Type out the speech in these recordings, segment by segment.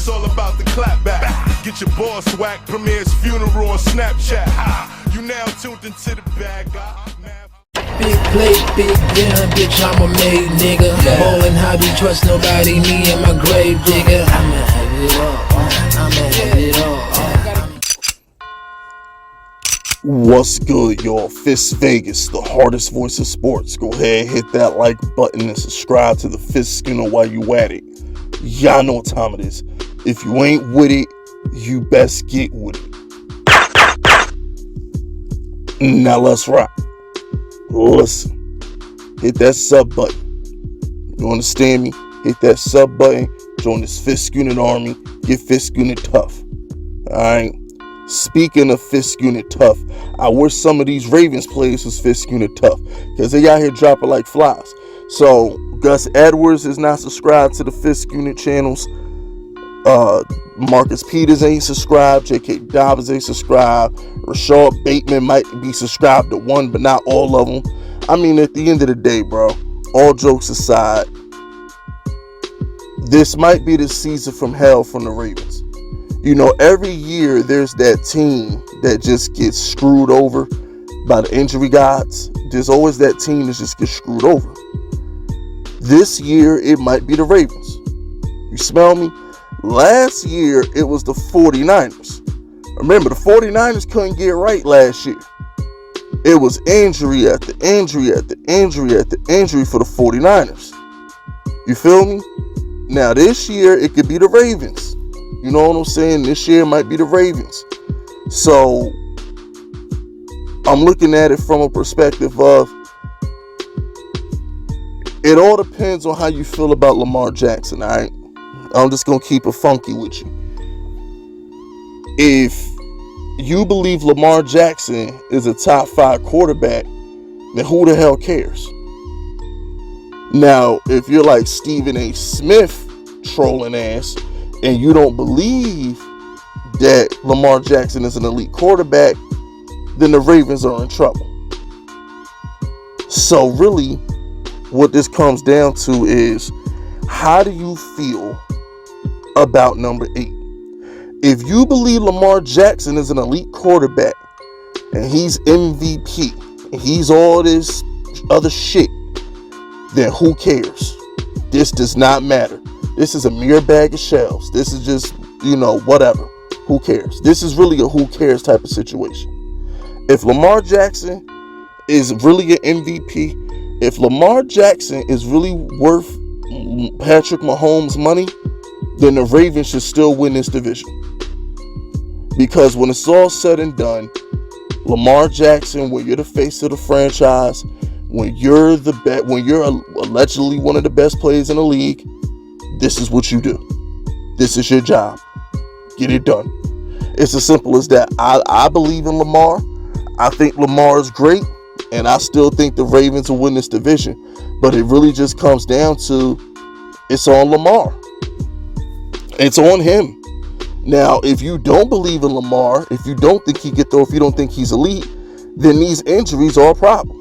it's all about the clap back. Get your boss whacked, Premier's funeral on Snapchat. You now tuned into the bag. Big plate, big dinner, bitch, I'm a made nigga. Ballin' hobby, trust nobody, me and my grave digger. I'ma have it all, I'ma have it all. What's good, y'all? Fist Vegas, the hardest voice of sports. Go ahead, hit that like button and subscribe to the Fist Skinner while you at it. Y'all know what time it is. If you ain't with it, you best get with it. Now let's rock. Listen, hit that sub button. You understand me? Hit that sub button. Join this Fist Skinner army. Get Fist Skinner tough. Alright? Speaking of Fist Skinner tough, I wish some of these Ravens players was Fist Skinner tough, because they out here dropping like flies. So Gus Edwards is not subscribed to the Fist Skinner channels. Marcus Peters ain't subscribed. J.K. Dobbins ain't subscribed. Rashad Bateman might be subscribed to one, but not all of them. I mean, at the end of the day, bro, all jokes aside, this might be the season from hell from the Ravens. You know, every year there's that team that just gets screwed over by the injury gods. There's always that team that just gets screwed over. This year, it might be the Ravens. You smell me? Last year, it was the 49ers. Remember, the 49ers couldn't get right last year. It was injury after injury after injury after injury for the 49ers. You feel me? Now, this year, it could be the Ravens. You know what I'm saying? This year might be the Ravens. So, I'm looking at it from a perspective of, it all depends on how you feel about Lamar Jackson, all right? I'm just going to keep it funky with you. If you believe Lamar Jackson is a top 5 quarterback, then who the hell cares? Now, if you're like Stephen A. Smith trolling ass, and you don't believe that Lamar Jackson is an elite quarterback, then the Ravens are in trouble. So really, what this comes down to is, how do you feel about number 8? If you believe Lamar Jackson is an elite quarterback and he's MVP and he's all this other shit, then who cares? This does not matter. This is a mere bag of shells. This is just, whatever. Who cares? This is really a who cares type of situation. If Lamar Jackson is really an MVP, if Lamar Jackson is really worth Patrick Mahomes' money, then the Ravens should still win this division. Because when it's all said and done, Lamar Jackson, when you're the face of the franchise, when you're allegedly one of the best players in the league, this is what you do. This is your job. Get it done. It's as simple as that. I believe in Lamar. I think Lamar is great, and I still think the Ravens will win this division. But it really just comes down to, it's on Lamar. It's on him. Now, if you don't believe in Lamar, if you don't think he can throw, if you don't think he's elite, then these injuries are a problem.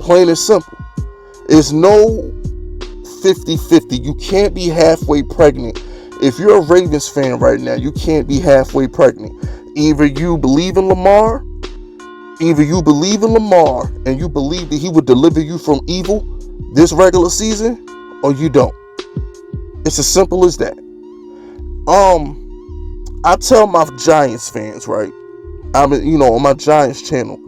Plain and simple. It's no 50-50. You can't be halfway pregnant. If you're a Ravens fan right now, you can't be halfway pregnant. Either you believe in Lamar, and you believe that he would deliver you from evil this regular season, or you don't. It's as simple as that. I tell my Giants fans, right? On my Giants channel.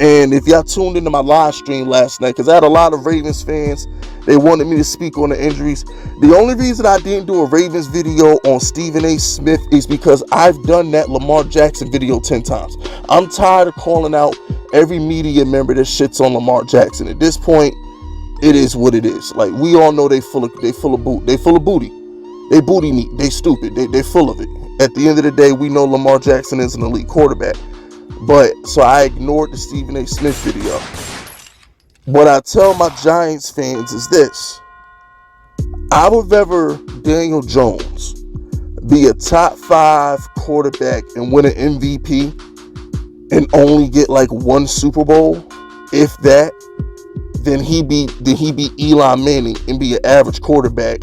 And if y'all tuned into my live stream last night, because I had a lot of Ravens fans, they wanted me to speak on the injuries. The only reason I didn't do a Ravens video on Stephen A. Smith is because I've done that Lamar Jackson video 10 times. I'm tired of calling out every media member that shits on Lamar Jackson. At this point, it is what it is. Like, we all know they full of booty. They booty meat. They stupid. They full of it. At the end of the day, we know Lamar Jackson is an elite quarterback. But, so I ignored the Stephen A. Smith video. What I tell my Giants fans is this. I would rather Daniel Jones be a top 5 quarterback and win an MVP and only get like one Super Bowl, if that, then he be Eli Manning and be an average quarterback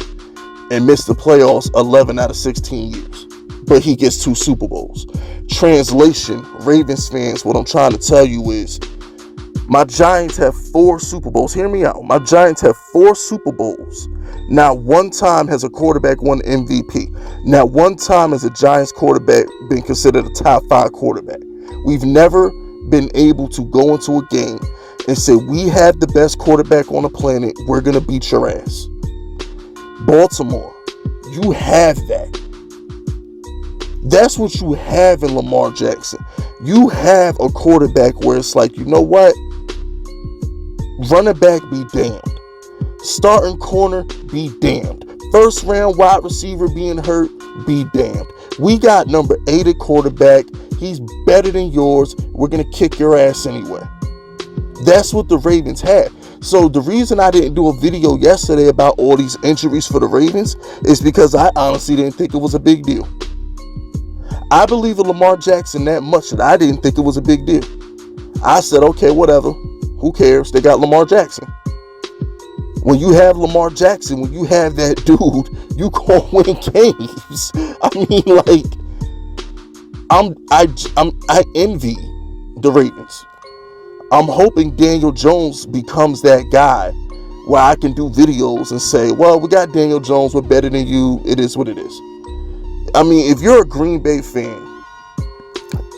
and missed the playoffs 11 out of 16 years. But he gets 2 Super Bowls. Translation, Ravens fans, what I'm trying to tell you is, my Giants have 4 Super Bowls. Hear me out. My Giants have 4 Super Bowls. Not one time has a quarterback won MVP. Not one time has a Giants quarterback been considered a top 5 quarterback. We've never been able to go into a game and say, we have the best quarterback on the planet, we're going to beat your ass. Baltimore, you have that. That's what you have in Lamar Jackson. You have a quarterback where it's like, you know what? Running back be damned. Starting corner be damned. First round wide receiver being hurt be damned. We got number 8 at quarterback. He's better than yours. We're going to kick your ass anyway. That's what the Ravens had. So the reason I didn't do a video yesterday about all these injuries for the Ravens is because I honestly didn't think it was a big deal. I believe in Lamar Jackson that much that I didn't think it was a big deal. I said, okay, whatever. Who cares? They got Lamar Jackson. When you have Lamar Jackson, when you have that dude, you gonna win games. I mean, like, I envy the Ravens. I'm hoping Daniel Jones becomes that guy where I can do videos and say, well, we got Daniel Jones, we're better than you, it is what it is. I mean, if you're a Green Bay fan,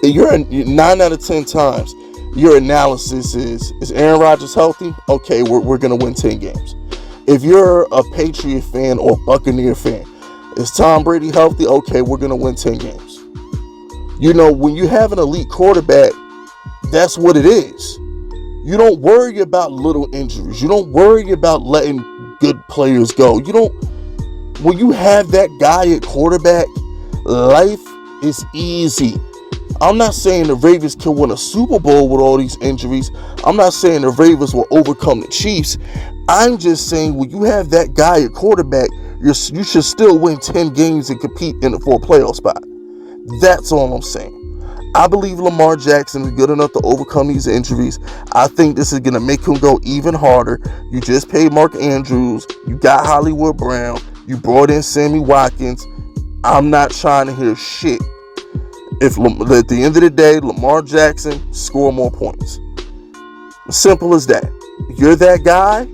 you're 9 out of 10 times, your analysis is Aaron Rodgers healthy? Okay, we're going to win 10 games. If you're a Patriot fan or Buccaneer fan, is Tom Brady healthy? Okay, we're going to win 10 games. You know, when you have an elite quarterback, that's what it is. You don't worry about little injuries. You don't worry about letting good players go. When you have that guy at quarterback, life is easy. I'm not saying the Ravens can win a Super Bowl with all these injuries. I'm not saying the Ravens will overcome the Chiefs. I'm just saying when you have that guy at quarterback, you should still win 10 games and compete for a playoff spot. That's all I'm saying. I believe Lamar Jackson is good enough to overcome these injuries. I think this is going to make him go even harder. You just paid Mark Andrews. You got Hollywood Brown. You brought in Sammy Watkins. I'm not trying to hear shit. If at the end of the day, Lamar Jackson score more points. Simple as that. You're that guy,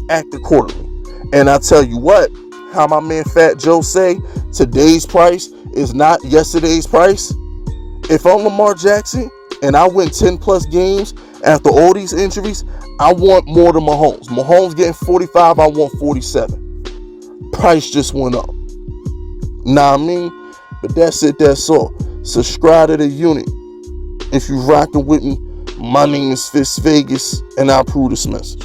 act accordingly. And I tell you what, how my man Fat Joe say, today's price is not yesterday's price. If I'm Lamar Jackson and I win 10 plus games after all these injuries, I want more than Mahomes. Mahomes getting 45, I want 47. Price just went up. Nah, I mean, but that's it, that's all. Subscribe to the unit. If you rocking with me, my name is Fist Vegas, and I approve this message.